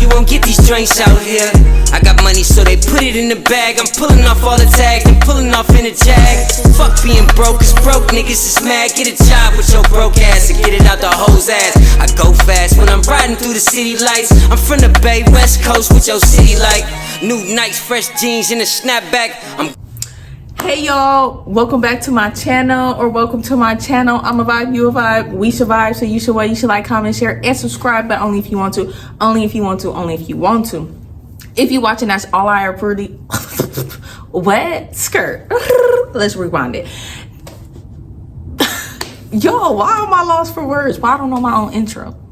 you won't get these drinks out here. I got money, so they put it in the bag. I'm pulling off all the tags and pulling off in a jag. Fuck being broke, cause broke niggas is mad. Get a job with your broke ass and get it out the hoe's ass. I go fast when I'm riding through the city lights. I'm from the Bay, West Coast with your city like new Nikes, fresh jeans, and a snapback. Hey y'all, welcome back to my channel, or welcome to my channel. I'm a vibe, you a vibe, we should vibe, so you should what? You should like, comment, share, and subscribe, but only if you want to, only if you want to, only if you want to. If you're watching, that's all I pretty what? Skirt. Let's rewind it. Yo, why am I lost for words? Why I don't know my own intro?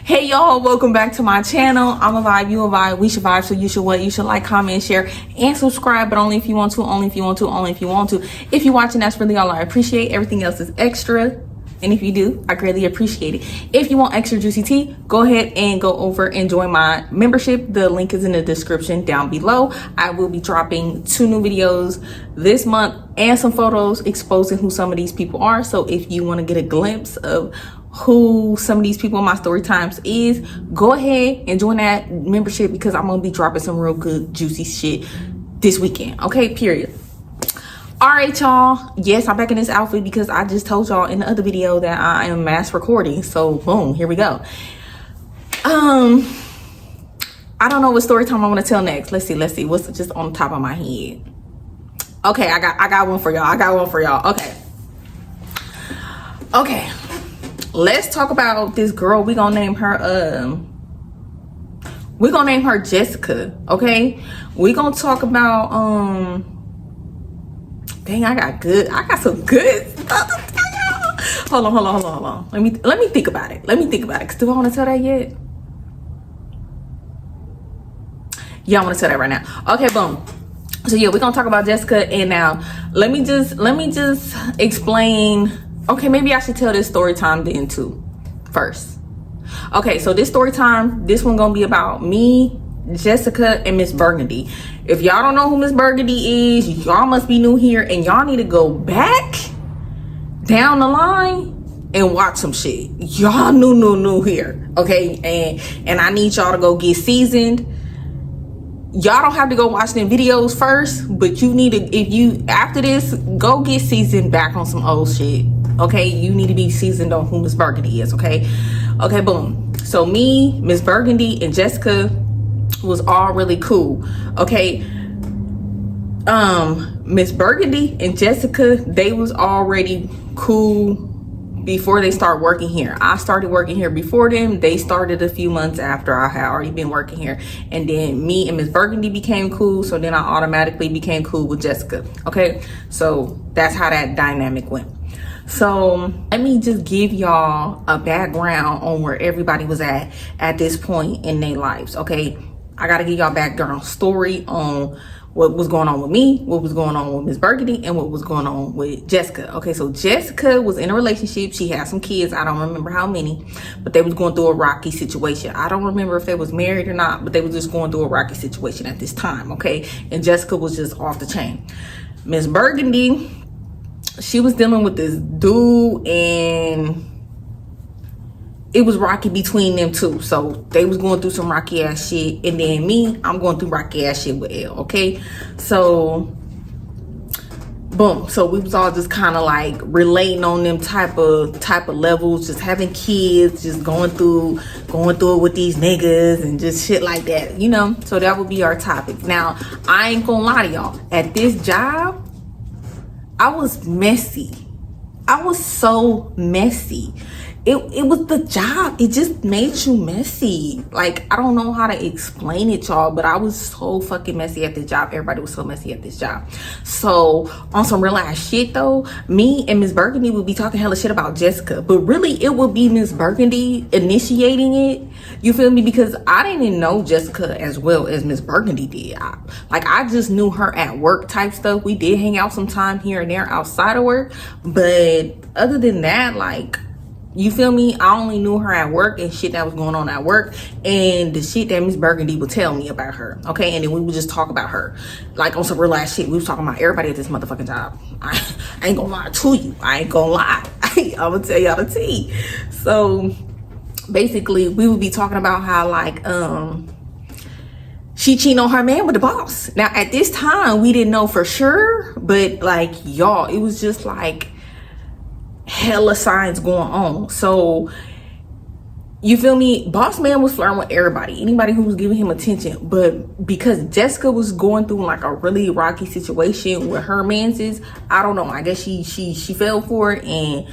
Hey y'all, welcome back to my channel. I'm a vibe, you a vibe, we should vibe, so you should what? You should like, comment, share, and subscribe, but only if you want to, only if you want to, only if you want to. If you're watching, that's really all I appreciate. Everything else is extra, and if you do, I greatly appreciate it. If you want extra juicy tea, go ahead and go over and join my membership. The link is in the description down below. I will be dropping 2 new videos this month and some photos exposing who some of these people are. So if you want to get a glimpse of who some of these people in my story times is, go ahead and join that membership, because I'm gonna be dropping some real good juicy shit this weekend. Okay, period. All right, y'all. Yes, I'm back in this outfit because I just told y'all in the other video that I am mass recording. So boom, here we go. I don't know what story time I want to tell next. Let's see what's just on the top of my head. Okay, I got one for y'all. Okay, let's talk about this girl. We're gonna name her Jessica. Okay, we're gonna talk about dang, I got some good stuff to tell y'all. Hold on. Let me think about it. Cause do I want to tell that yet? Yeah, I want to tell that right now. Okay, boom. So yeah, we're gonna talk about Jessica, and now let me just explain. Okay, maybe I should tell this story time then too first. Okay, so this story time, this one gonna be about me, Jessica, and Miss Burgundy. If y'all don't know who Miss Burgundy is, y'all must be new here, and y'all need to go back down the line and watch some shit. Y'all new here, okay? And I need y'all to go get seasoned. Y'all don't have to go watch them videos first, but you need to, if you after this, go get seasoned back on some old shit. Okay, you need to be seasoned on who Miss Burgundy is. Okay, boom. So me, Miss Burgundy, and Jessica was all really cool. Okay, Miss Burgundy and Jessica, they was already cool before they start working here. I started working here before them. They started a few months after I had already been working here, and then me and Miss Burgundy became cool, so then I automatically became cool with Jessica. Okay, so that's how that dynamic went. So let me just give y'all a background on where everybody was at this point in their lives. Okay, I gotta give y'all background story on what was going on with me, what was going on with Miss Burgundy, and what was going on with Jessica. Okay, so Jessica was in a relationship. She had some kids. I don't remember how many, but they was going through a rocky situation. I don't remember if they was married or not, but they was just going through a rocky situation at this time. Okay, and Jessica was just off the chain. Miss Burgundy, she was dealing with this dude, and it was rocky between them two. So they was going through some rocky ass shit, and then me, I'm going through rocky ass shit with Elle. Okay, so boom. So we was all just kind of like relating on them type of levels, just having kids, just going through it with these niggas and just shit like that, you know. So that would be our topic. Now, I ain't gonna lie to y'all, at this job I was messy. I was so messy. It was the job. It just made you messy. Like, I don't know how to explain it, y'all, but I was so fucking messy at this job. Everybody was so messy at this job. So on some real ass shit though, me and Miss Burgundy would be talking hella shit about Jessica, but really it would be Miss Burgundy initiating it. You feel me? Because I didn't know Jessica as well as Miss Burgundy did. I just knew her at work type stuff. We did hang out sometime here and there outside of work, but other than that, like, you feel me? I only knew her at work and shit that was going on at work and the shit that Miss Burgundy would tell me about her. Okay, and then we would just talk about her. Like on some real ass shit. We was talking about everybody at this motherfucking job. I ain't gonna lie to you. I ain't gonna lie. I'm gonna tell y'all the tea. So basically we would be talking about how like she cheating on her man with the boss. Now at this time we didn't know for sure, but like y'all, it was just like hella signs going on. So you feel me? Boss man was flirting with anybody who was giving him attention. But because Jessica was going through like a really rocky situation with her man's, I don't know, I guess she fell for it, and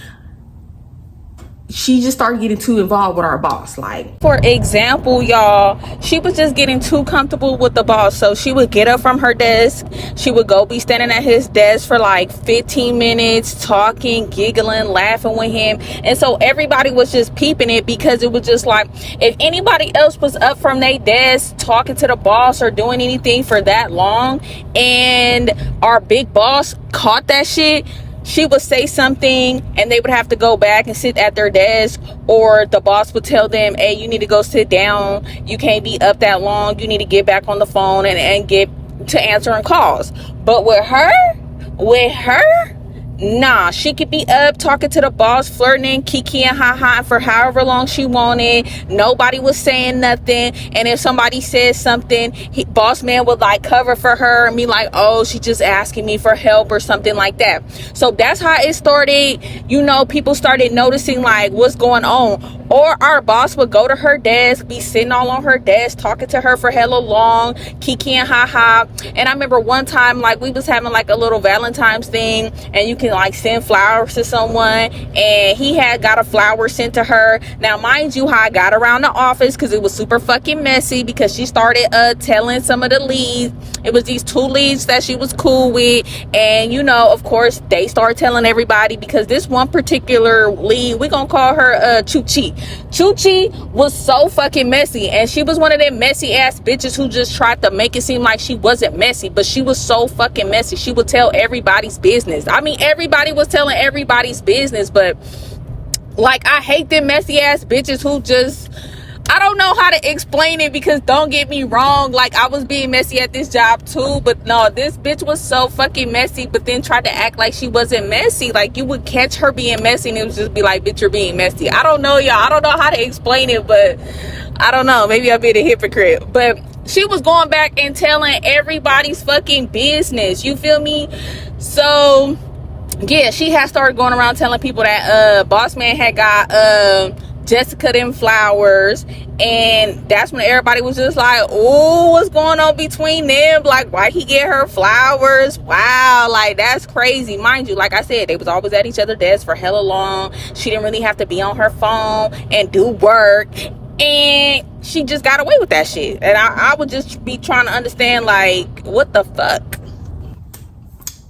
she just started getting too involved with our boss. Like, for example, y'all, she was just getting too comfortable with the boss. So she would get up from her desk, she would go be standing at his desk for like 15 minutes talking, giggling, laughing with him. And so everybody was just peeping it, because it was just like, if anybody else was up from their desk talking to the boss or doing anything for that long, and our big boss caught that shit, she would say something and they would have to go back and sit at their desk, or the boss would tell them, hey, you need to go sit down, you can't be up that long, you need to get back on the phone and get to answering calls. But with her, nah, she could be up talking to the boss, flirting, kiki and ha for however long she wanted. Nobody was saying nothing. And if somebody said something, boss man would like cover for her and be like, oh, she just asking me for help or something like that. So that's how it started. You know, people started noticing like what's going on. Or our boss would go to her desk, be sitting all on her desk, talking to her for hella long, kiki and ha. And I remember one time, like, we was having like a little Valentine's thing, and you can like send flowers to someone, and he had got a flower sent to her. Now, mind you, how I got around the office, because it was super fucking messy, because she started telling some of the leads. It was these 2 leads that she was cool with, and you know, of course, they started telling everybody, because this one particular lead, we gonna call her Chuchi. Chuchi was so fucking messy, and she was one of them messy ass bitches who just tried to make it seem like she wasn't messy, but she was so fucking messy. She would tell everybody's business. I mean, everybody was telling everybody's business, but like, I hate them messy ass bitches who just, I don't know how to explain it, because don't get me wrong, like, I was being messy at this job too, but no, this bitch was so fucking messy, but then tried to act like she wasn't messy. Like, you would catch her being messy and it would just be like, bitch, you're being messy. I don't know, y'all, I don't know how to explain it, but I don't know, maybe I've been a hypocrite. But she was going back and telling everybody's fucking business, you feel me? So yeah, she had started going around telling people that boss man had got Jessica them flowers, and that's when everybody was just like, oh, what's going on between them? Like, why he get her flowers? Wow, like, that's crazy. Mind you, like I said, they was always at each other's desks for hella long. She didn't really have to be on her phone and do work, and she just got away with that shit. And I would just be trying to understand, like, what the fuck,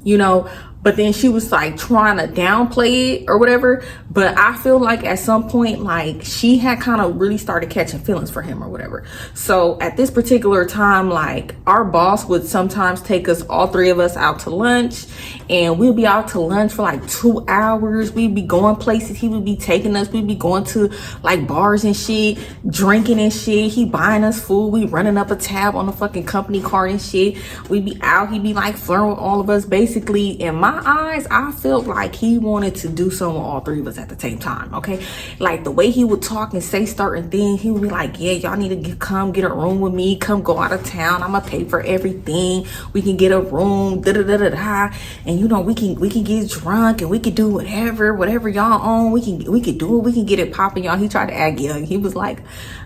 you know? But then she was like trying to downplay it or whatever. But I feel like at some point, like, she had kind of really started catching feelings for him or whatever. So at this particular time, like, our boss would sometimes take us, all 3 of us, out to lunch, and we'd be out to lunch for like 2 hours. We'd be going places. He would be taking us. We'd be going to like bars and shit, drinking and shit. He buying us food. We running up a tab on the fucking company card and shit. We'd be out. He'd be like flirting with all of us. Basically, in my eyes, I felt like he wanted to do something with all 3 of us at the same time. Okay, like the way he would talk and say certain things, he would be like, yeah, y'all need to come get a room with me, come go out of town, I'm gonna pay for everything, we can get a room, and you know, we can get drunk and we can do whatever y'all own, we can do it, we can get it popping, y'all. He tried to act young. He was like,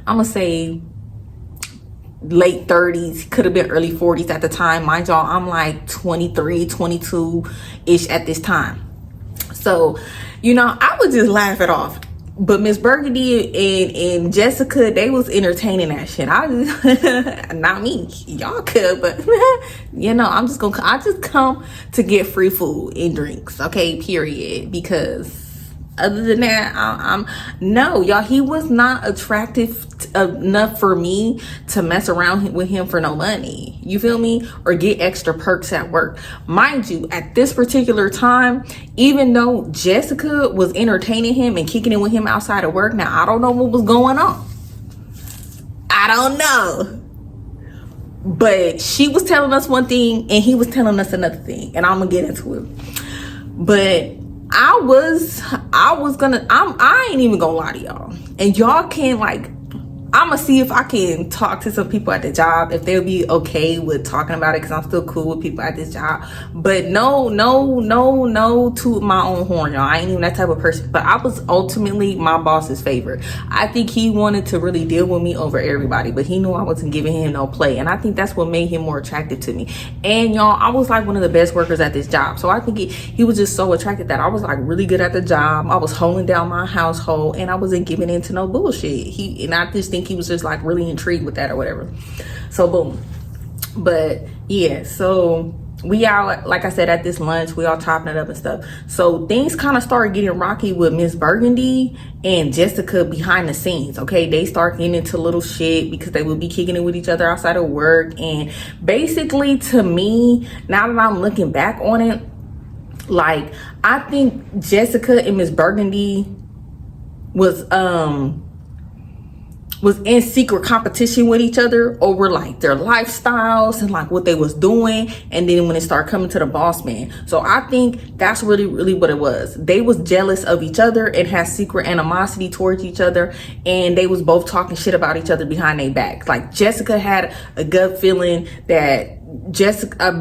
I'm gonna say late 30s, could have been early 40s at the time. Mind y'all, I'm like 23, 22 ish at this time. So, you know, I would just laugh it off. But Miss Burgundy and Jessica, they was entertaining that shit. I just, not me, y'all could, but you know, I just come to get free food and drinks, okay, period. Because other than that, I'm no, y'all, he was not attractive enough for me to mess around with him for no money, you feel me, or get extra perks at work. Mind you, at this particular time, even though Jessica was entertaining him and kicking it with him outside of work, now I don't know what was going on, I don't know, but she was telling us one thing and he was telling us another thing, and I'm gonna get into it. But I ain't even gonna lie to y'all. And y'all can like, I'm gonna see if I can talk to some people at the job if they'll be okay with talking about it, because I'm still cool with people at this job. But no to my own horn, y'all. I ain't even that type of person. But I was ultimately my boss's favorite. I think he wanted to really deal with me over everybody, but he knew I wasn't giving him no play, and I think that's what made him more attracted to me. And y'all, I was like one of the best workers at this job, so I think he was just so attracted that I was like really good at the job. I was holding down my household, and I wasn't giving into no bullshit. And I just think he was just like really intrigued with that or whatever. So boom. But yeah, so we out, like I said, at this lunch, we all chopping it up and stuff. So things kind of started getting rocky with Miss Burgundy and Jessica behind the scenes. Okay, they start getting into little shit because they would be kicking it with each other outside of work. And basically, to me, now that I'm looking back on it, like, I think Jessica and Miss Burgundy was in secret competition with each other over like their lifestyles and like what they was doing. And then when it started coming to the boss man, so I think that's really what it was. They was jealous of each other and had secret animosity towards each other, and they was both talking shit about each other behind their backs. Like, Jessica had a gut feeling that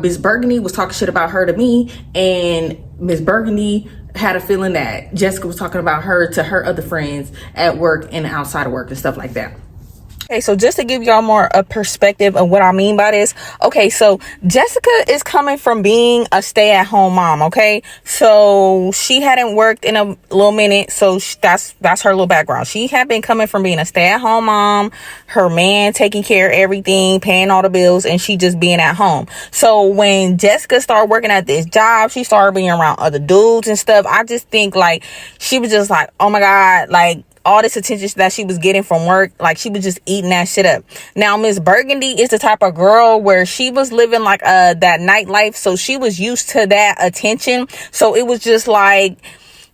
Miss Burgundy was talking shit about her to me, and Miss Burgundy had a feeling that Jessica was talking about her to her other friends at work and outside of work and stuff like that. Okay, so just to give y'all more a perspective of what I mean by this. Okay, so Jessica is coming from being a stay-at-home mom, okay? So she hadn't worked in a little minute, so that's her little background. She had been coming from being a stay-at-home mom, her man taking care of everything, paying all the bills, and she just being at home. So when Jessica started working at this job, she started being around other dudes and stuff. I just think, like, she was just like, oh my God, like, all this attention that she was getting from work, like, she was just eating that shit up. Now, Miss Burgundy is the type of girl where she was living like that nightlife, so she was used to that attention. So it was just like,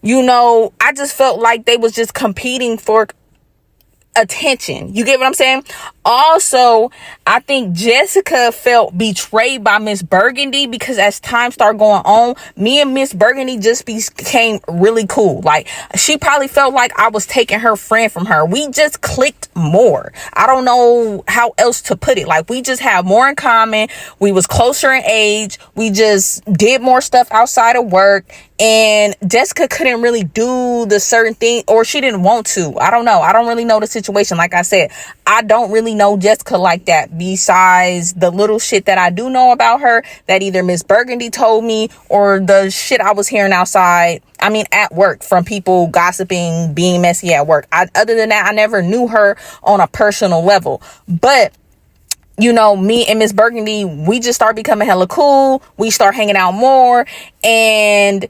you know, I just felt like they was just competing for attention. You get what I'm saying? Also, I think Jessica felt betrayed by Miss Burgundy because as time started going on, me and Miss Burgundy just became really cool. Like, she probably felt like I was taking her friend from her. We just clicked more. I don't know how else to put it. Like, we just have more in common. We was closer in age. We just did more stuff outside of work. And Jessica couldn't really do the certain thing, or she didn't want to. I don't know. I don't really know the situation. Like I said, I don't really know Jessica like that, besides the little shit that I do know about her that either Miss Burgundy told me or the shit I was hearing at work from people gossiping, being messy at work. Other than that, I never knew her on a personal level. But you know, me and Miss Burgundy, we just start becoming hella cool. We start hanging out more, and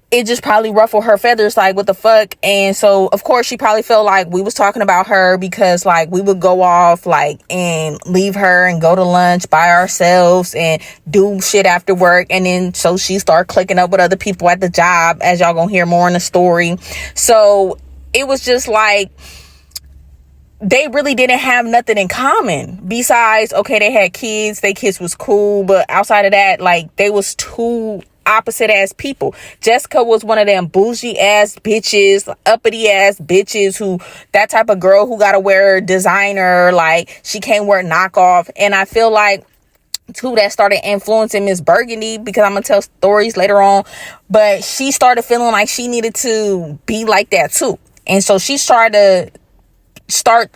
it just probably ruffled her feathers, like, what the fuck? And so, of course, she probably felt like we was talking about her because, like, we would go off, like, and leave her and go to lunch by ourselves and do shit after work. And then, so she started clicking up with other people at the job, as y'all gonna hear more in the story. So it was just like, they really didn't have nothing in common besides, okay, they had kids, their kids was cool, but outside of that, like, they was two opposite ass people. Jessica was one of them bougie ass bitches, uppity ass bitches, who, that type of girl who gotta wear designer, like, she can't wear knockoff. And I feel like too, that started influencing Miss Burgundy, because I'm gonna tell stories later on, but she started feeling like she needed to be like that too. And so she started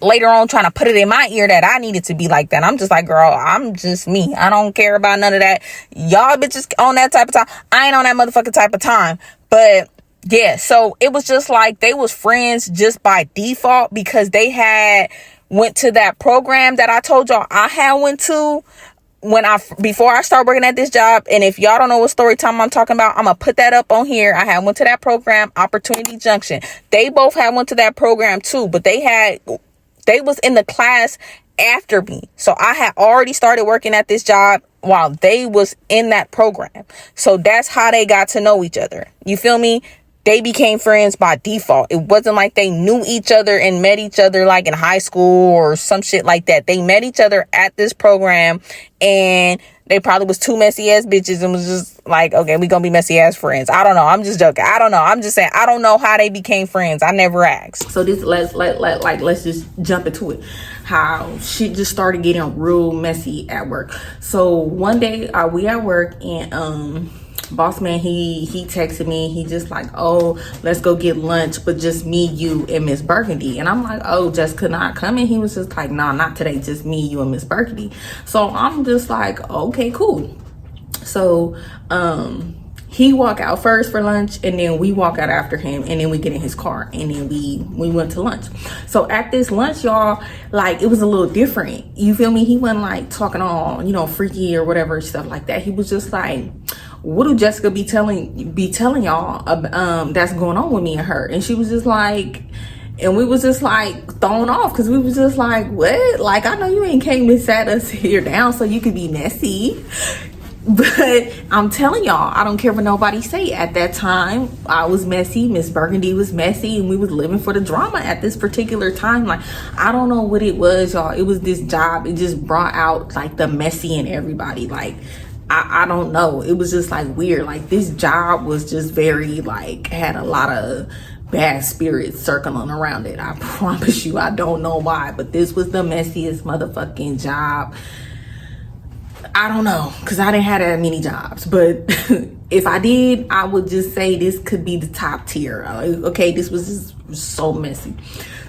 later on trying to put it in my ear that I needed to be like that. I'm just like, girl, I'm just me. I don't care about none of that. Y'all bitches on that type of time. I ain't on that motherfucking type of time. But yeah, so it was just like they was friends just by default because they had went to that program that I told y'all I had went to before I started working at this job. And if y'all don't know what story time I'm talking about, I'm gonna put that up on here. I had went to that program, Opportunity Junction. They both had went to that program too, but they was in the class after me. So I had already started working at this job while they was in that program. So that's how they got to know each other. You feel me? They became friends by default. It wasn't like they knew each other and met each other like in high school or some shit like that. They met each other at this program, and They probably was two messy ass bitches and was just like, okay, we gonna be messy ass friends. I don't know. I'm just joking. I don't know. I'm just saying, I don't know how they became friends. I never asked. So this, let's just jump into it. How shit just started getting real messy at work. So one day we at work, and boss man, he texted me. He just like, oh, let's go get lunch, but just me, you, and Miss Burgundy. And I'm like, oh, Jessica not coming? He was just like, nah, not today, just me, you, and Miss Burgundy. So I'm just like, okay, cool. So he walk out first for lunch, and then we walk out after him, and then we get in his car, and then we went to lunch. So at this lunch, y'all, like, it was a little different, you feel me? He wasn't like talking all, you know, freaky or whatever stuff like that. He was just like, what do Jessica be telling y'all that's going on with me and her? And she was just like, and we was just like thrown off, because we was just like, what? Like, I know you ain't came and sat us here down so you could be messy. But I'm telling y'all, I don't care what nobody say. At that time, I was messy, Miss Burgundy was messy, and we was living for the drama at this particular time. Like, I don't know what it was, y'all. It was this job. It just brought out like the messy in everybody. Like, I don't know. It was just like weird. Like, this job was just very like, had a lot of bad spirits circling around it. I promise you, I don't know why, but this was the messiest motherfucking job. I don't know, because I didn't have that many jobs, but if I did, I would just say this could be the top tier. Okay, this was just so messy.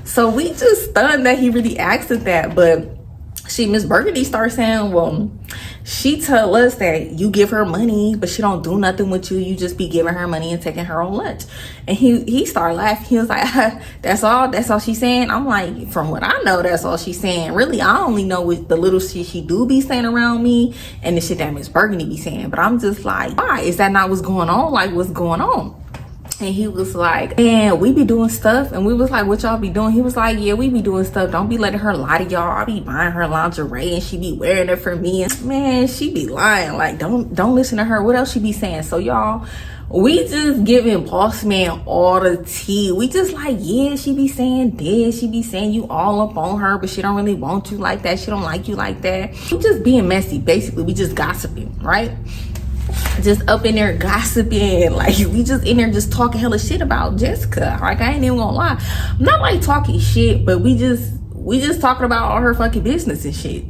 So we just stunned that he really asked us that. But Miss Burgundy started saying, well, she tell us that you give her money, but she don't do nothing with you. You just be giving her money and taking her on lunch. And he started laughing. He was like, that's all she's saying. I'm like, from what I know, that's all she's saying. Really, I only know what the little shit she do be saying around me and the shit that Miss Burgundy be saying. But I'm just like, why? Is that not what's going on? Like, what's going on? And he was like, man, we be doing stuff. And we was like, what y'all be doing? He was like, yeah, we be doing stuff. Don't be letting her lie to y'all. I be buying her lingerie and she be wearing it for me. And man, she be lying. Like, don't listen to her. What else she be saying? So y'all, we just giving boss man all the tea. We just like, yeah, she be saying this. She be saying you all up on her, but she don't really want you like that. She don't like you like that. We just being messy. Basically, we just gossiping, right? Just up in there gossiping. Like, we just in there just talking hella shit about Jessica. Like, I ain't even gonna lie, I'm not like talking shit, but we just talking about all her fucking business and shit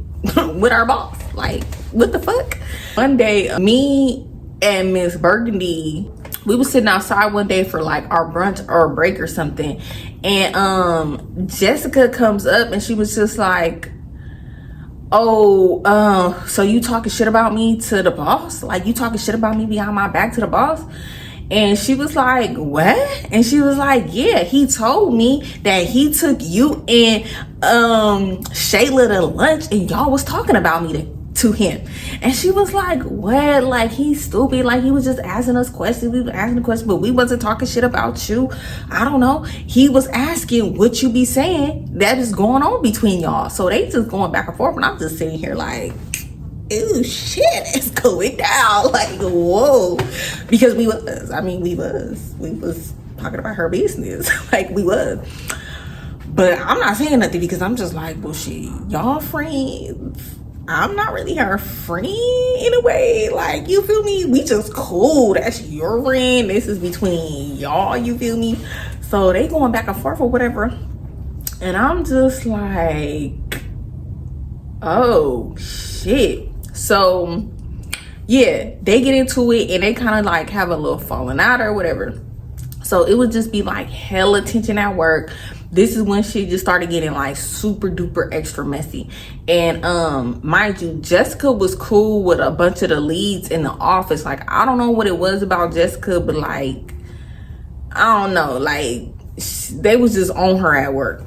with our boss. Like, what the fuck? One day, me and Miss Burgundy, we was sitting outside one day for like our brunch or a break or something, and Jessica comes up and she was just like, oh, so you talking shit about me to the boss? Like, you talking shit about me behind my back to the boss? And she was like, what? And she was like, yeah, he told me that he took you and Shayla to lunch and y'all was talking about me to him. And she was like, what? Like, he's stupid. Like, he was just asking us questions. We were asking questions, but we wasn't talking shit about you. I don't know. He was asking what you be saying that is going on between y'all. So they just going back and forth, and I'm just sitting here like, ew, shit, it's going down. Like, whoa. Because we was talking about her business. Like, we was. But I'm not saying nothing because I'm just like, well, shit, y'all friends. I'm not really her friend in a way. Like, you feel me? We just cool. That's your friend. This is between y'all, you feel me? So they going back and forth or whatever. And I'm just like, oh, shit. So, yeah, they get into it and they kind of like have a little falling out or whatever. So it would just be like hella tension at work. This is when shit just started getting like super duper extra messy. And mind you, Jessica was cool with a bunch of the leads in the office. Like, I don't know what it was about Jessica, but like, I don't know, like, they was just on her at work.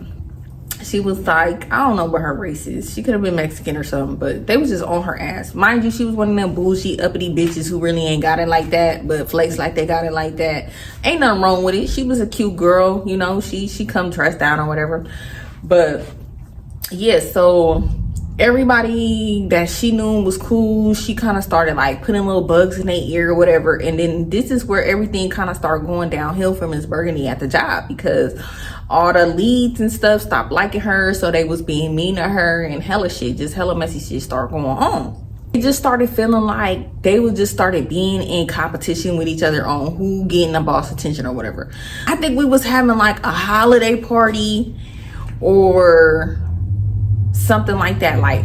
She was like, I don't know what her race is. She could have been Mexican or something, but they was just on her ass. Mind you, she was one of them bougie, uppity bitches who really ain't got it like that, but flex like they got it like that. Ain't nothing wrong with it. She was a cute girl, you know. She come dressed down or whatever. But yeah, so everybody that she knew was cool. She kind of started like putting little bugs in their ear or whatever. And then this is where everything kind of started going downhill for Miss Burgundy at the job, because all the leads and stuff stopped liking her. So they was being mean to her and hella shit, just hella messy shit started going on. It just started feeling like they would just started being in competition with each other on who getting the boss attention or whatever. I think we was having like a holiday party or something like that. Like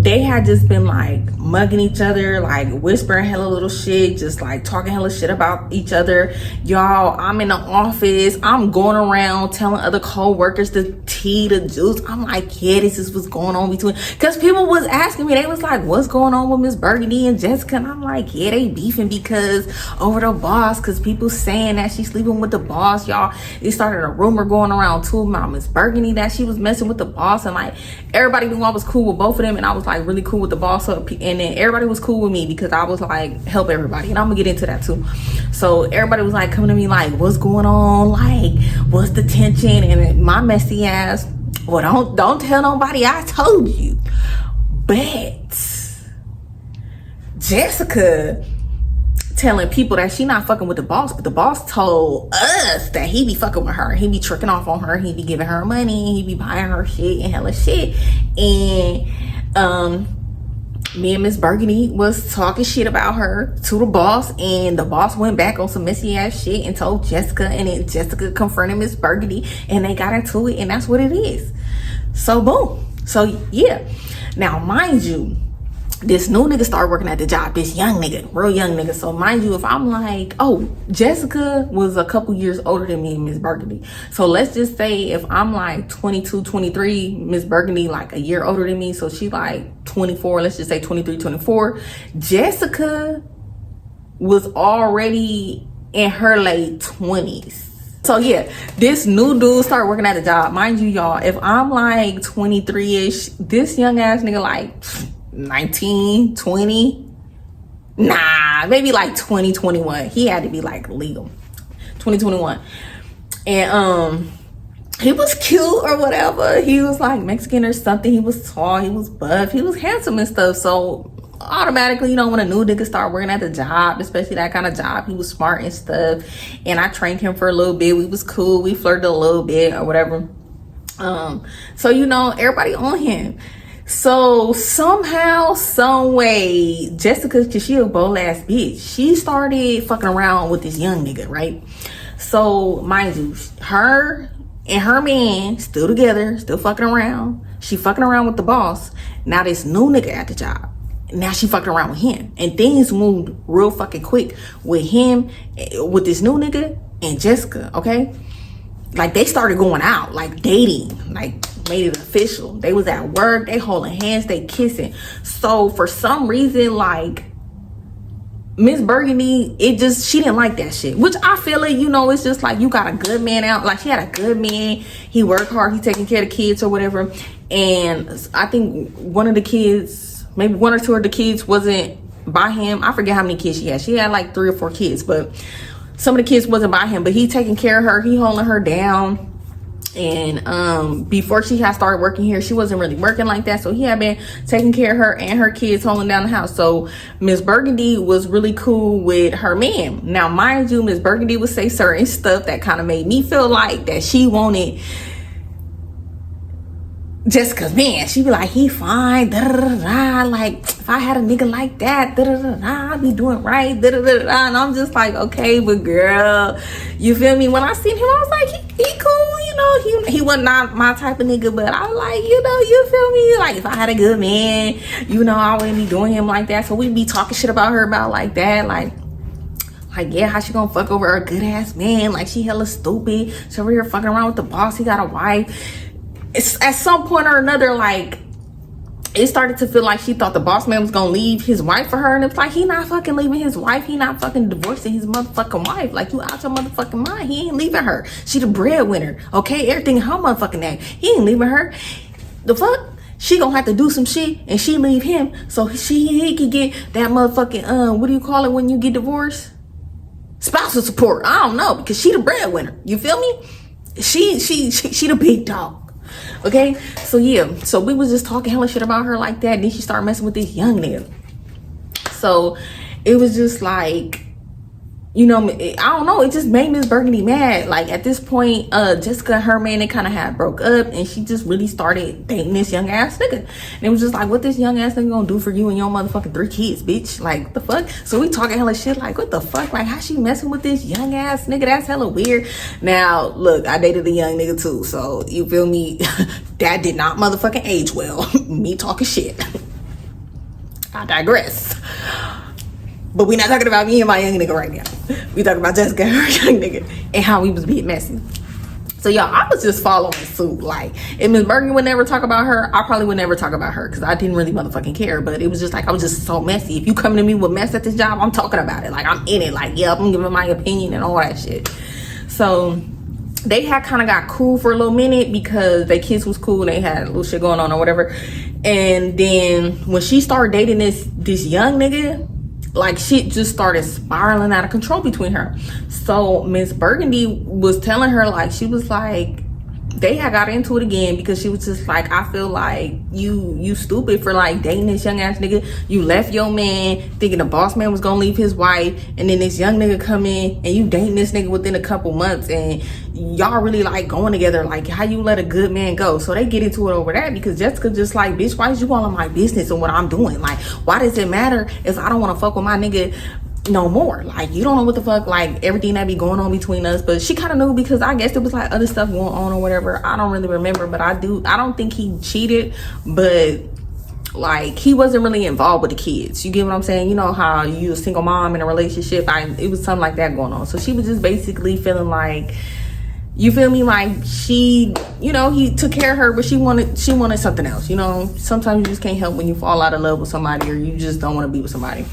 they had just been like mugging each other, like whispering hella little shit, just like talking hella shit about each other. Y'all, I'm in the office, I'm going around telling other co-workers the tea, the juice. I'm like, yeah, this is what's going on between, because people was asking me, they was like, what's going on with Miss Burgundy and Jessica? And I'm like, yeah, they beefing because over the boss, because people saying that she's sleeping with the boss. Y'all, it started a rumor going around too about Miss Burgundy that she was messing with the boss, and like everybody knew I was cool with both of them, and I was like really cool with the boss up, and then everybody was cool with me because I was like help everybody, and I'm gonna get into that too. So everybody was like coming to me like, what's going on, like what's the tension? And my messy ass, well, don't tell nobody I told you. But Jessica telling people that she not fucking with the boss, but the boss told us that he be fucking with her, he be tricking off on her, he be giving her money, he be buying her shit and hella shit. And me and Miss Burgundy was talking shit about her to the boss, and the boss went back on some messy ass shit and told Jessica, and then Jessica confronted Miss Burgundy, and they got into it, and that's what it is. So boom. So yeah. Now mind you, this new nigga started working at the job, this young nigga, real young nigga. So mind you, if I'm like, oh, Jessica was a couple years older than me and Miss Burgundy. So let's just say if I'm like 22, 23, Miss Burgundy like a year older than me. So she like 24, let's just say 23, 24. Jessica was already in her late 20s. So yeah, this new dude started working at the job. Mind you, y'all, if I'm like 23-ish, this young ass nigga like 19, 20, nah, maybe like 20, 21. He had to be like legal, 2021. And he was cute or whatever. He was like Mexican or something. He was tall, he was buff, he was handsome and stuff. So automatically, you know, when a new nigga start working at the job, especially that kind of job, he was smart and stuff. And I trained him for a little bit. We was cool, we flirted a little bit or whatever. So you know, everybody on him. So somehow, some way, Jessica, cause she a bold ass bitch, she started fucking around with this young nigga, right? So mind you, her and her man still together, still fucking around. She fucking around with the boss. Now this new nigga at the job, now she fucking around with him, and things moved real fucking quick with him, with this new nigga and Jessica. Okay, like they started going out, like dating, like made it official. They was at work, they holding hands, they kissing. So for some reason, like Miss Burgundy, she didn't like that shit, which I feel it, you know. It's just like, you got a good man out, like she had a good man, he worked hard, he taking care of the kids or whatever. And I think one of the kids, maybe one or two of the kids wasn't by him. I forget how many kids she had. She had like 3 or 4 kids, but some of the kids wasn't by him, but he taking care of her, he holding her down. And before she had started working here, she wasn't really working like that, so he had been taking care of her and her kids, holding down the house. So Miss Burgundy was really cool with her man. Now mind you, Miss Burgundy would say certain stuff that kind of made me feel like that she wanted Jessica's man. She be like, he fine, da da da da. Like, if I had a nigga like that, da da da da, I'd be doing right, da da da da. And I'm just like, okay, but girl, you feel me? When I seen him, I was like, he cool, you know. He was not my type of nigga, but I was like, you know, you feel me? Like, if I had a good man, you know, I wouldn't be doing him like that. So we'd be talking shit about her about like that, like yeah, how she gonna fuck over a good ass man? Like, she hella stupid. She over here fucking around with the boss. He got a wife. It's at some point or another, like, it started to feel like she thought the boss man was gonna leave his wife for her, and it's like, he not fucking leaving his wife, he not fucking divorcing his motherfucking wife. Like, you out your motherfucking mind. He ain't leaving her. She the breadwinner, okay? Everything in her motherfucking name. He ain't leaving her. The fuck? She gonna have to do some shit, and she leave him so he could get that motherfucking what do you call it when you get divorced? Spousal support. I don't know, because she the breadwinner. You feel me? She the big dog. Okay, so yeah, so we was just talking hella shit about her like that, and then she started messing with this young nigga. So it was just like, you know, I don't know, it just made Miss Burgundy mad. Like at this point, Jessica and her man, they kind of had broke up, and she just really started dating this young ass nigga. And it was just like, what this young ass nigga gonna do for you and your motherfucking 3 kids, bitch? Like the fuck? So we talking hella shit, like what the fuck? Like how she messing with this young ass nigga? That's hella weird. Now look, I dated a young nigga too, so you feel me? That did not motherfucking age well. Me talking shit. I digress. But we not talking about me and my young nigga right now. We talking about Jessica and her young nigga and how we was being messy. So y'all, I was just following suit. Like, if Miss Burgundy would never talk about her, I probably would never talk about her because I didn't really motherfucking care. But it was just like, I was just so messy. If you coming to me with mess at this job, I'm talking about it. Like, I'm in it. Like, yeah, I'm giving my opinion and all that shit. So they had kind of got cool for a little minute because their kids was cool. They had a little shit going on or whatever. And then when she started dating this young nigga, like shit just started spiraling out of control between her. So Miss Burgundy was telling her, like, she was like, they had got into it again because she was just like, I feel like you stupid for like dating this young ass nigga. You left your man thinking the boss man was gonna leave his wife, and then this young nigga come in and you dating this nigga within a couple months, and y'all really like going together. Like, how you let a good man go? So they get into it over that because Jessica just like, bitch, why is you all in my business and what I'm doing? Like, why does it matter if I don't want to fuck with my nigga no more? Like, you don't know what the fuck, like everything that be going on between us. But she kind of knew because I guess there was like other stuff going on or whatever. I don't really remember, but I don't think he cheated, but like he wasn't really involved with the kids. You get what I'm saying? You know how you a single mom in a relationship, it was something like that going on. So she was just basically feeling like, you feel me, like she, you know, he took care of her, but she wanted something else. You know, sometimes you just can't help when you fall out of love with somebody or you just don't want to be with somebody.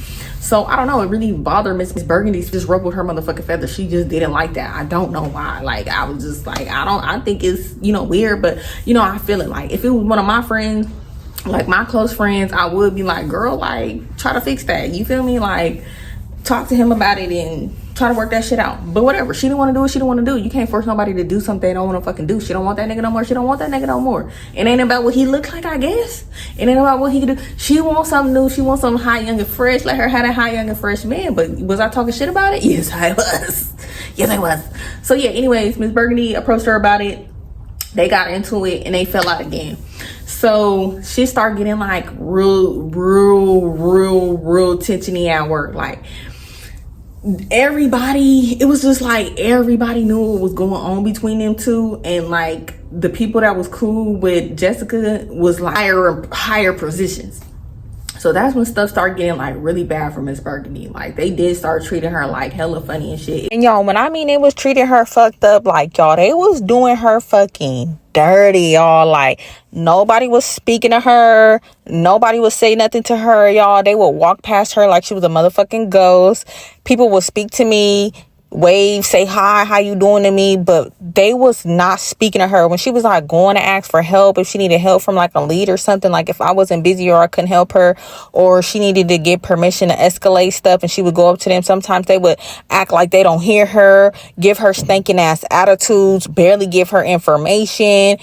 So I don't know, it really bothered Miss Burgundy. Just ruffled her motherfucking feathers. She just didn't like that. I don't know why. Like, I was just like, I think it's, you know, weird, but you know, I feel it. Like if it was one of my friends, like my close friends, I would be like, girl, like try to fix that. You feel me? Like talk to him about it and try to work that shit out. But whatever, she didn't want to do what she didn't want to do. You can't force nobody to do something they don't want to fucking do. She don't want that nigga no more. She don't want that nigga no more. It ain't about what he looked like, I guess. It ain't about what he could do. She wants something new. She wants something hot, young, and fresh. Let her have that hot, young, and fresh man. But was I talking shit about it? Yes, I was. Yes, I was. So yeah, anyways, Miss Burgundy approached her about it. They got into it and they fell out again. So she started getting like real tensiony at work. Like, everybody, it was just like everybody knew what was going on between them two, and like the people that was cool with Jessica was like higher positions. So that's when stuff started getting like really bad for Miss Burgundy. Like they did start treating her like hella funny and shit. And y'all, when I mean they was treating her fucked up, like y'all, they was doing her fucking dirty, y'all. Like nobody was speaking to her, nobody would say nothing to her, y'all. They would walk past her like she was a motherfucking ghost. People would speak to me, wave, say hi, how you doing to me, but they was not speaking to her. When she was like going to ask for help, if she needed help from like a lead or something, like if I wasn't busy or I couldn't help her, or she needed to get permission to escalate stuff and she would go up to them, sometimes they would act like they don't hear her, give her stinking ass attitudes, barely give her information.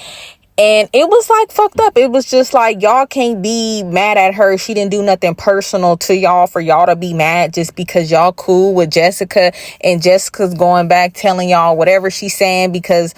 And it was like fucked up. It was just like, y'all can't be mad at her. She didn't do nothing personal to y'all for y'all to be mad just because y'all cool with Jessica, and Jessica's going back telling y'all whatever she's saying, because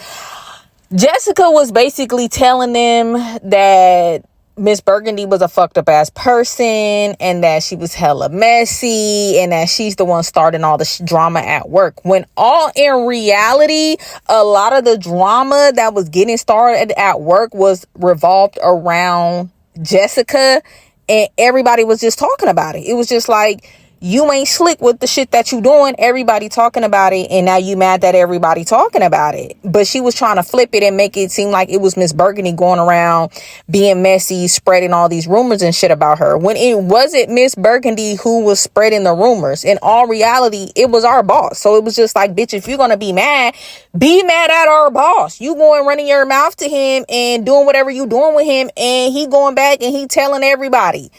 Jessica was basically telling them that Miss Burgundy was a fucked up ass person and that she was hella messy and that she's the one starting all the drama at work. When all in reality, a lot of the drama that was getting started at work was revolved around Jessica, and everybody was just talking about it. It was just like, you ain't slick with the shit that you doing. Everybody talking about it, and now you mad that everybody talking about it. But she was trying to flip it and make it seem like it was Miss Burgundy going around being messy, spreading all these rumors and shit about her, when it wasn't Miss Burgundy who was spreading the rumors. In all reality, it was our boss. So it was just like, bitch, if you're gonna be mad at our boss. You going running your mouth to him and doing whatever you doing with him, and he going back and he telling everybody.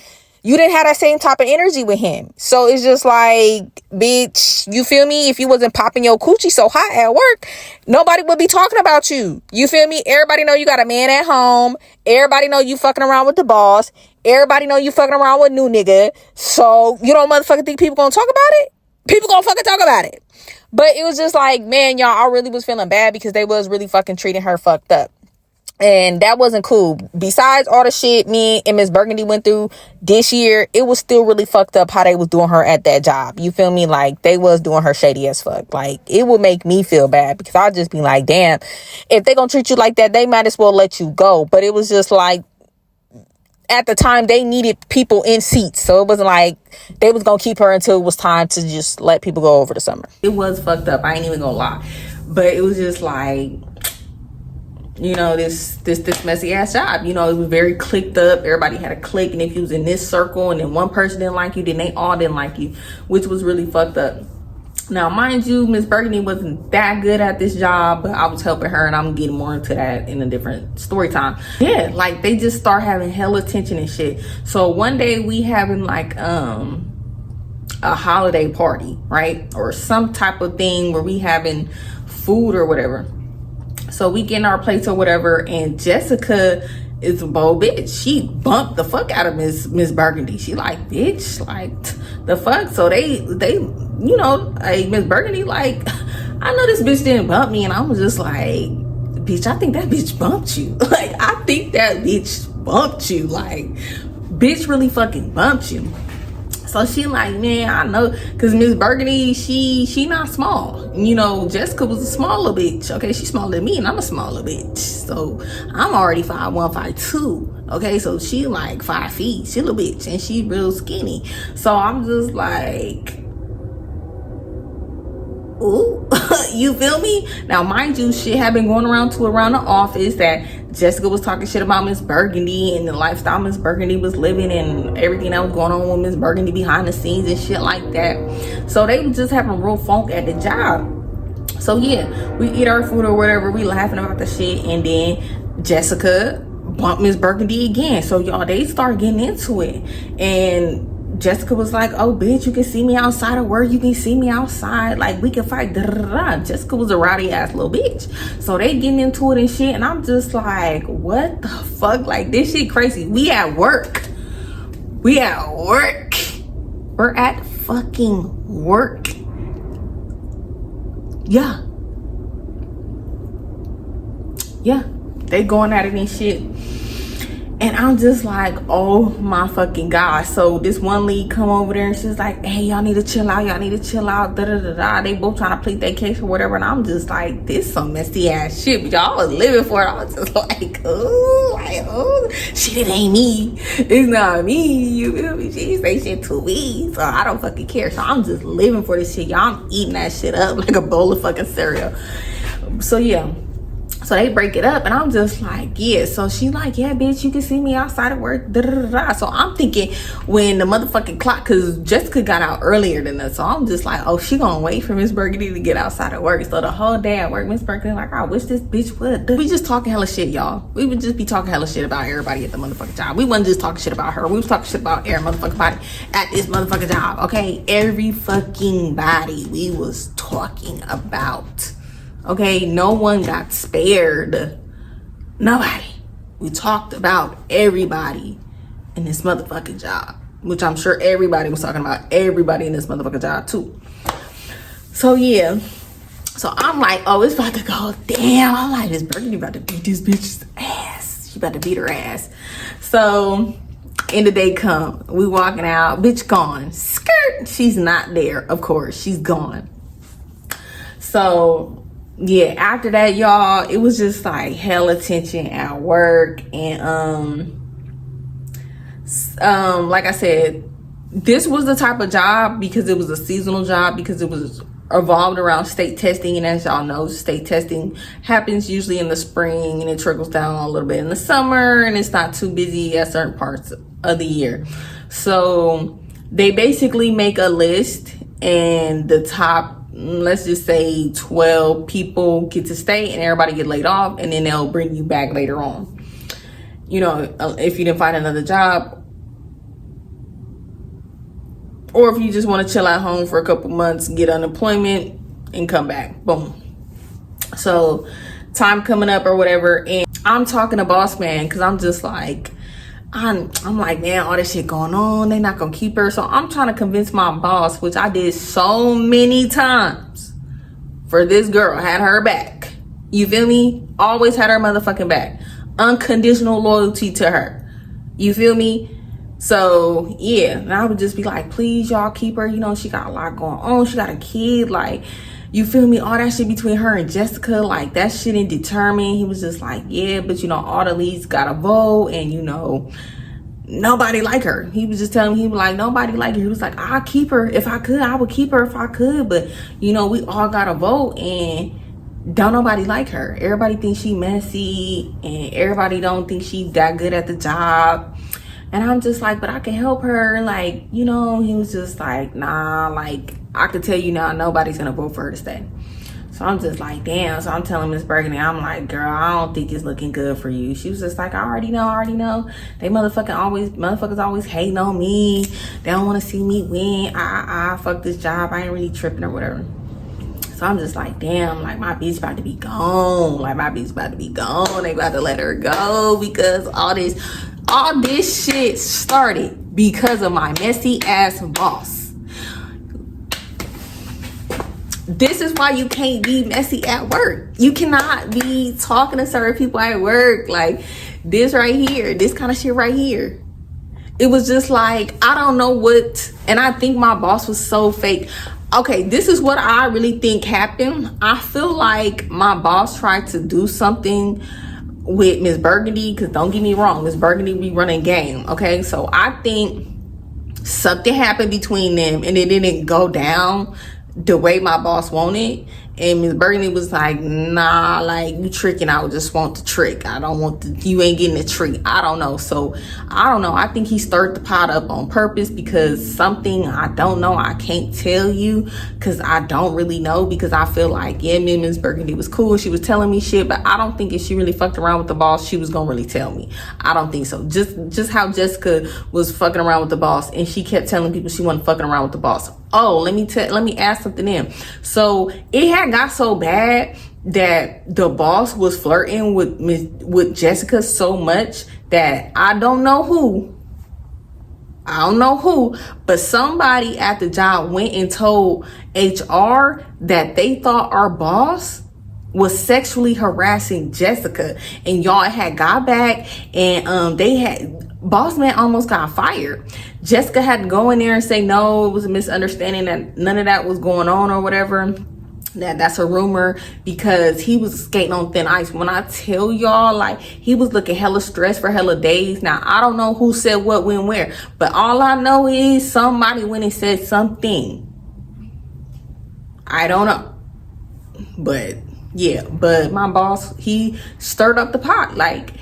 You didn't have that same type of energy with him. So it's just like, bitch, you feel me? If you wasn't popping your coochie so hot at work, nobody would be talking about you. You feel me? Everybody know you got a man at home. Everybody know you fucking around with the boss. Everybody know you fucking around with new nigga. So you don't motherfucking think people gonna talk about it? people gonna fucking talk about it. But it was just like, man, y'all, I really was feeling bad because they was really fucking treating her fucked up. And that wasn't cool. Besides all the shit me and Miss Burgundy went through this year, it was still really fucked up how they was doing her at that job. You feel me? Like, they was doing her shady as fuck. Like, it would make me feel bad because I'd just be like, damn, if they gonna treat you like that, they might as well let you go. But it was just like, at the time, they needed people in seats. So it wasn't like they was gonna keep her until it was time to just let people go over the summer. It was fucked up. I ain't even gonna lie. But it was just like, you know, this messy ass job. You know, it was very clicked up. Everybody had a clique, and if you was in this circle and then one person didn't like you, then they all didn't like you, which was really fucked up. Now, mind you, Miss Burgundy wasn't that good at this job, but I was helping her, and I'm getting more into that in a different story time. Yeah, like, they just start having hella attention and shit. So one day we having like a holiday party, right? Or some type of thing where we having food or whatever. So we getting our plates or whatever, and Jessica is a bold bitch. She bumped the fuck out of Miss Burgundy. She like, bitch, like, the fuck. So they you know, Miss Burgundy like, I know this bitch didn't bump me, and I was just like, bitch, I think that bitch bumped you. Like, I think that bitch bumped you. Like, bitch really fucking bumped you. So she like, man, I know, because Miss Burgundy, she not small. You know, Jessica was a small little bitch. Okay, she's smaller than me, and I'm a smaller bitch. So I'm already 5'1", 5'2". Okay, so she like 5 feet. She a little bitch, and she real skinny. So I'm just like, ooh, you feel me? Now, mind you, shit had been going around the office that Jessica was talking shit about Miss Burgundy and the lifestyle Miss Burgundy was living and everything that was going on with Miss Burgundy behind the scenes and shit like that. So they was just having real funk at the job. So yeah, we eat our food or whatever, we laughing about the shit, and then Jessica bumped Miss Burgundy again. So y'all, they start getting into it, and Jessica was like, oh bitch, you can see me outside of work, you can see me outside, like, we can fight, da, da, da, da. Jessica was a rowdy ass little bitch. So they getting into it and shit, and I'm just like, what the fuck? Like, this shit crazy. We at work. We're at fucking work. Yeah, they going at it and shit. And I'm just like, oh my fucking God. So this one lead come over there, and she's like, hey, y'all need to chill out. Y'all need to chill out. Da, da, da, da. They both trying to plead their case or whatever. And I'm just like, this some messy ass shit. But y'all was living for it. I was just like, oh, shit, it ain't me. It's not me. You feel me? She say shit to me. So I don't fucking care. So I'm just living for this shit. Y'all, I'm eating that shit up like a bowl of fucking cereal. So yeah. So they break it up, and I'm just like, yeah. So she like, yeah, bitch, you can see me outside of work. Da, da, da, da. So I'm thinking when the motherfucking clock, because Jessica got out earlier than us. So I'm just like, oh, she gonna wait for Miss Burgundy to get outside of work. So the whole day at work, Miss Burgundy like, I wish this bitch would. We just talking hella shit, y'all. We would just be talking hella shit about everybody at the motherfucking job. We wasn't just talking shit about her. We was talking shit about every motherfucking body at this motherfucking job, okay? Every fucking body we was talking about. Okay, no one got spared. Nobody. We talked about everybody in this motherfucking job, which I'm sure everybody was talking about everybody in this motherfucking job too. So yeah. So I'm like, oh, it's about to go. Damn, I'm like, this Burgundy about to beat this bitch's ass. She about to beat her ass. So end of day come. We walking out. Bitch gone. Skirt. She's not there. Of course, she's gone. So yeah, after that, y'all, it was just like hell attention at work. And like I said, this was the type of job, because it was a seasonal job, because it was revolved around state testing. And as y'all know, state testing happens usually in the spring, and it trickles down a little bit in the summer, and it's not too busy at certain parts of the year. So they basically make a list, and the top, let's just say 12 people get to stay, and everybody get laid off, and then they'll bring you back later on. You know, if you didn't find another job, or if you just want to chill at home for a couple months, get unemployment, and come back. Boom. So time coming up or whatever, and I'm talking to boss man, because I'm just like, I'm like, man, all this shit going on, they not gonna keep her. So I'm trying to convince my boss, which I did so many times, for this girl, had her back. You feel me? Always had her motherfucking back. Unconditional loyalty to her. You feel me? So yeah, and I would just be like, please y'all keep her. You know, she got a lot going on. She got a kid. Like, you feel me? All that shit between her and Jessica, like, that shit didn't determine. He was just like, yeah, but you know, all the leads got a vote, and you know, nobody like her. He was just telling me, he was like, nobody like her. He was like, I'll keep her if I could. I would keep her if I could. But you know, we all got a vote, and don't nobody like her. Everybody thinks she messy, and everybody don't think she that good at the job. And I'm just like, but I can help her. Like, you know, he was just like, nah, like, I could tell you now, nobody's gonna vote for her to stay. So I'm just like, damn. So I'm telling Miss Burgundy, I'm like, girl, I don't think it's looking good for you. She was just like, I already know. They motherfuckers always hating on me. They don't want to see me win. Fuck this job. I ain't really tripping or whatever. So I'm just like, damn, like, my bitch about to be gone. Like, my bitch about to be gone. They about to let her go because all this shit started because of my messy ass boss. This is why you can't be messy at work. You cannot be talking to certain people at work like this right here, this kind of shit right here. It was just like, I don't know what, and I think my boss was so fake. Okay, this is what I really think happened. I feel like my boss tried to do something with Miss Burgundy, because don't get me wrong, Miss Burgundy be running game, okay? So I think something happened between them and it didn't go down the way my boss wanted. And Miss Burgundy was like, nah, like, you tricking. I would just want the trick. I don't want you ain't getting the treat. I don't know. So I don't know. I think he stirred the pot up on purpose because something, I don't know. I can't tell you because I don't really know, because I feel like, yeah, me and Miss Burgundy was cool. She was telling me shit, but I don't think if she really fucked around with the boss, she was gonna really tell me. I don't think so. Just how Jessica was fucking around with the boss and she kept telling people she wasn't fucking around with the boss. Oh, let me add something in. So it had got so bad that the boss was flirting with Jessica so much that I don't know who, but somebody at the job went and told HR that they thought our boss was sexually harassing Jessica, and y'all had got back, and boss man almost got fired. Jessica had to go in there and say, no, it was a misunderstanding, that none of that was going on or whatever. That's a rumor, because he was skating on thin ice. When I tell y'all, like, he was looking hella stressed for hella days. Now, I don't know who said what, when, where, but all I know is somebody went and said something. I don't know. But yeah, but my boss, he stirred up the pot. Like,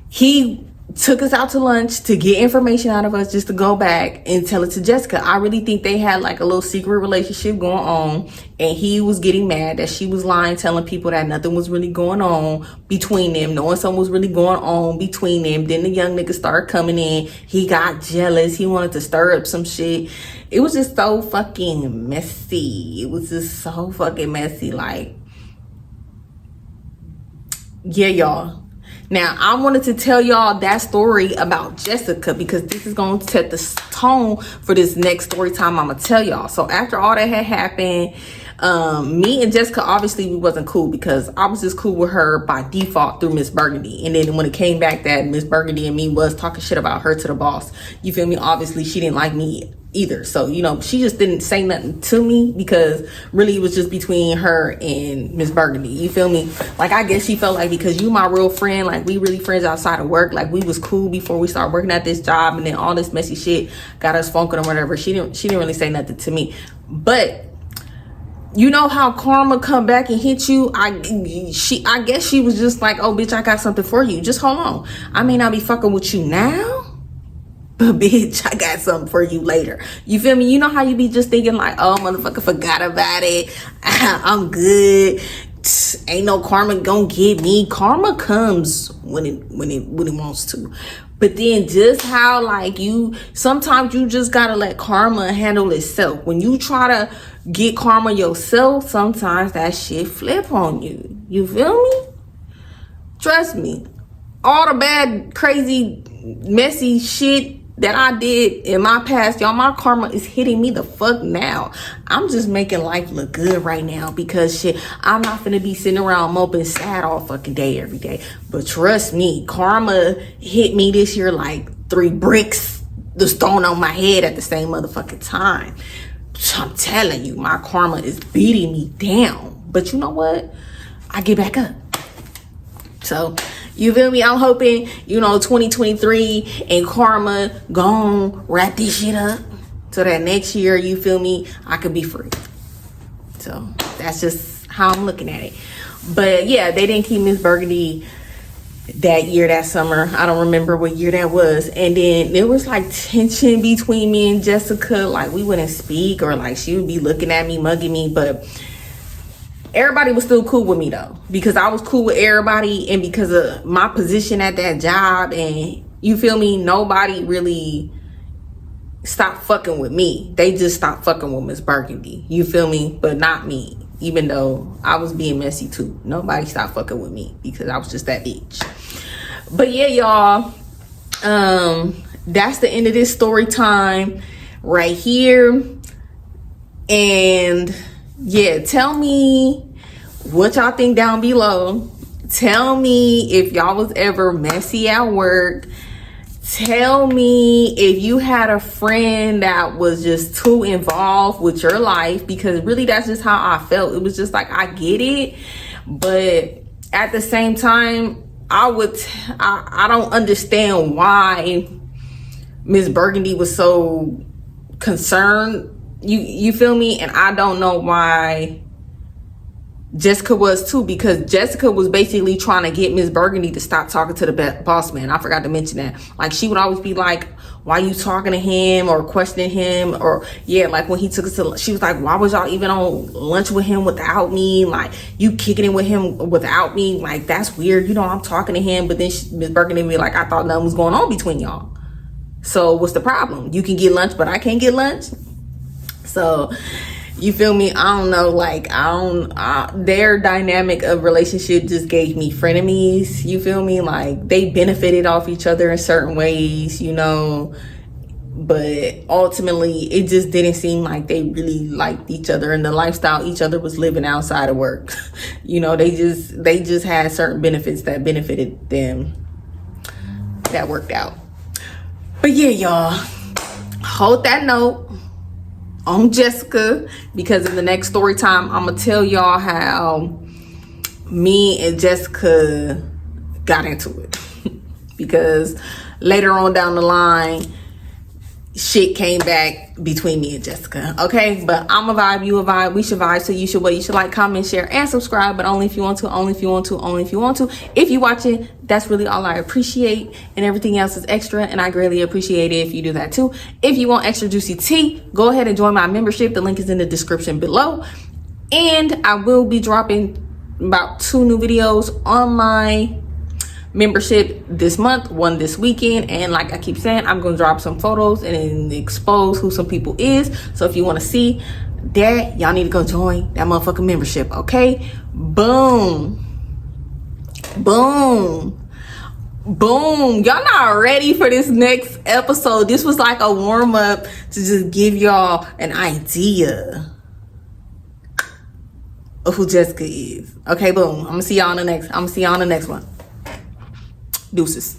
he took us out to lunch to get information out of us just to go back and tell it to Jessica. I really think they had like a little secret relationship going on, and he was getting mad that she was lying, telling people that nothing was really going on between them, knowing something was really going on between them. Then the young nigga started coming in. He got jealous. He wanted to stir up some shit. It was just so fucking messy. It was just so fucking messy. Like, yeah, y'all. Now, I wanted to tell y'all that story about Jessica because this is going to set the tone for this next story time I'm going to tell y'all. So after all that had happened, me and Jessica, obviously we wasn't cool because I was just cool with her by default through Miss Burgundy. And then when it came back that Miss Burgundy and me was talking shit about her to the boss, you feel me? Obviously she didn't like me either. So, you know, she just didn't say nothing to me because really it was just between her and Miss Burgundy. You feel me? Like, I guess she felt like because you my real friend, like we really friends outside of work, like we was cool before we started working at this job, and then all this messy shit got us funking or whatever. She didn't really say nothing to me. But you know how karma come back and hit you? I guess she was just like, oh bitch, I got something for you. Just hold on. I may not be fucking with you now, but bitch, I got something for you later. You feel me? You know how you be just thinking like, oh, motherfucker, forgot about it. I'm good. Ain't no karma gonna get me. Karma comes when it wants to. But then just how like sometimes you just gotta let karma handle itself. When you try to get karma yourself, sometimes that shit flip on you. You feel me? Trust me. All the bad, crazy messy shit that I did in my past, y'all, my karma is hitting me the fuck now. I'm just making life look good right now because shit, I'm not gonna be sitting around moping sad all fucking day every day. But trust me, karma hit me this year like 3 bricks, the stone on my head at the same motherfucking time. I'm telling you, my karma is beating me down. But you know what? I get back up. So, you feel me? I'm hoping, 2023 and karma gon' wrap this shit up so that next year, you feel me, I could be free. So, that's just how I'm looking at it. But yeah, they didn't keep Miss Burgundy that year, that summer. I don't remember what year that was. And then there was like tension between me and Jessica. Like, we wouldn't speak, or like she would be looking at me, mugging me. But everybody was still cool with me though, because I was cool with everybody, and because of my position at that job, and you feel me, nobody really stopped fucking with me. They just stopped fucking with Miss Burgundy, you feel me, but not me. Even though I was being messy too, nobody stopped fucking with me because I was just that bitch. But yeah, y'all, that's the end of this story time right here. And yeah, tell me what y'all think down below. Tell me if y'all was ever messy at work. Tell me if you had a friend that was just too involved with your life, because really that's just how I felt. It was just like, I get it, but at the same time, I don't understand why Miss Burgundy was so concerned. You feel me? And I don't know why Jessica was too, because Jessica was basically trying to get Miss Burgundy to stop talking to the boss man. I forgot to mention that. Like, she would always be like, why you talking to him, or questioning him, or yeah, like when he took us to, she was like, why was y'all even on lunch with him without me? Like, you kicking it with him without me? Like, that's weird. I'm talking to him, but then Miss Burgundy would be like, I thought nothing was going on between y'all. So what's the problem? You can get lunch, but I can't get lunch? So, you feel me? I don't know. Like, their dynamic of relationship just gave me frenemies. You feel me? Like, they benefited off each other in certain ways, but ultimately it just didn't seem like they really liked each other, and the lifestyle each other was living outside of work. They just had certain benefits that benefited them that worked out. But yeah, y'all, hold that note on Jessica, because in the next story time, I'm gonna tell y'all how me and Jessica got into it. Because later on down the line, shit came back between me and Jessica. Okay, but I'm a vibe, you a vibe, we should vibe. So you should like, comment, share, and subscribe, but only if you want to, only if you want to, only if you want to. If you watch it, that's really all I appreciate, and everything else is extra, and I greatly appreciate it if you do that too. If you want extra juicy tea, go ahead and join my membership. The link is in the description below, and I will be dropping about 2 new videos on my membership this month, one this weekend, and like I keep saying, I'm gonna drop some photos and expose who some people is. So if you want to see that, y'all need to go join that motherfucking membership. Okay, boom, boom, boom. Y'all not ready for this next episode. This was like a warm-up to just give y'all an idea of who Jessica is. Okay, boom. I'm gonna see y'all on the next one. Deuces.